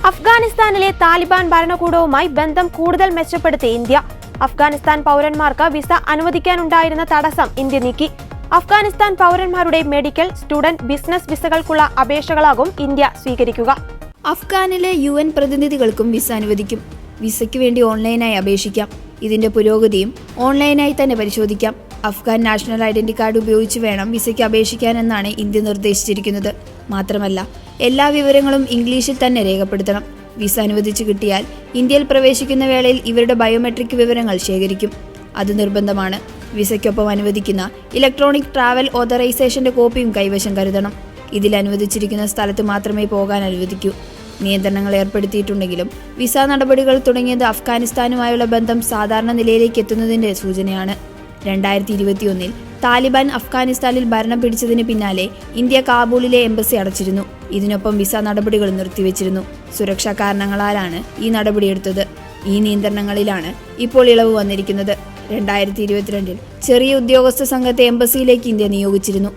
അഫ്ഗാനിസ്ഥാനിലെ താലിബാൻ ഭരണകൂടവുമായി ബന്ധം കൂടുതൽ മെച്ചപ്പെടുത്തി ഇന്ത്യ. അഫ്ഗാനിസ്ഥാൻ പൗരന്മാർക്ക് വിസ അനുവദിക്കാനുണ്ടായിരുന്ന തടസ്സം ഇന്ത്യ നീക്കി. അഫ്ഗാനിസ്ഥാൻ പൗരന്മാരുടെ മെഡിക്കൽ, സ്റ്റുഡന്റ്, ബിസിനസ് വിസകൾക്കുള്ള അപേക്ഷകളാകും ഇന്ത്യ സ്വീകരിക്കുക. അഫ്ഗാനിലെ UN പ്രതിനിധികൾക്കും വിസ അനുവദിക്കും. വിസയ്ക്ക് വേണ്ടി ഓൺലൈനായി അപേക്ഷിക്കാം. ഇതിന്റെ പുരോഗതിയും ഓൺലൈനായി തന്നെ പരിശോധിക്കാം. അഫ്ഗാൻ നാഷണൽ ഐഡന്റി കാർഡ് ഉപയോഗിച്ച് വേണം വിസയ്ക്ക് അപേക്ഷിക്കാനെന്നാണ് ഇന്ത്യ നിർദ്ദേശിച്ചിരിക്കുന്നത്. മാത്രമല്ല, എല്ലാ വിവരങ്ങളും ഇംഗ്ലീഷിൽ തന്നെ രേഖപ്പെടുത്തണം. വിസ അനുവദിച്ചു കിട്ടിയാൽ ഇന്ത്യയിൽ പ്രവേശിക്കുന്ന വേളയിൽ ഇവരുടെ ബയോമെട്രിക് വിവരങ്ങൾ ശേഖരിക്കും. അത് നിർബന്ധമാണ്. വിസയ്ക്കൊപ്പം അനുവദിക്കുന്ന ഇലക്ട്രോണിക് ട്രാവൽ ഓതറൈസേഷന്റെ കോപ്പിയും കൈവശം കരുതണം. ഇതിൽ അനുവദിച്ചിരിക്കുന്ന സ്ഥലത്ത് മാത്രമേ പോകാൻ അനുവദിക്കൂ. നിയന്ത്രണങ്ങൾ ഏർപ്പെടുത്തിയിട്ടുണ്ടെങ്കിലും വിസ നടപടികൾ തുടങ്ങിയത് അഫ്ഗാനിസ്ഥാനുമായുള്ള ബന്ധം സാധാരണ നിലയിലേക്ക് എത്തുന്നതിന്റെ സൂചനയാണ്. 2021 താലിബാൻ അഫ്ഗാനിസ്ഥാനിൽ ഭരണം പിടിച്ചതിന് പിന്നാലെ ഇന്ത്യ കാബൂളിലെ എംബസി അടച്ചിരുന്നു. ഇതിനൊപ്പം വിസ നടപടികൾ നിർത്തിവെച്ചിരുന്നു. സുരക്ഷാ കാരണങ്ങളാലാണ് ഈ നടപടിയെടുത്തത്. ഈ നിയന്ത്രണങ്ങളിലാണ് ഇപ്പോൾ ഇളവ് വന്നിരിക്കുന്നത്. 2022 ചെറിയ ഉദ്യോഗസ്ഥ സംഘത്തെ എംബസിയിലേക്ക് ഇന്ത്യ നിയോഗിച്ചിരുന്നു.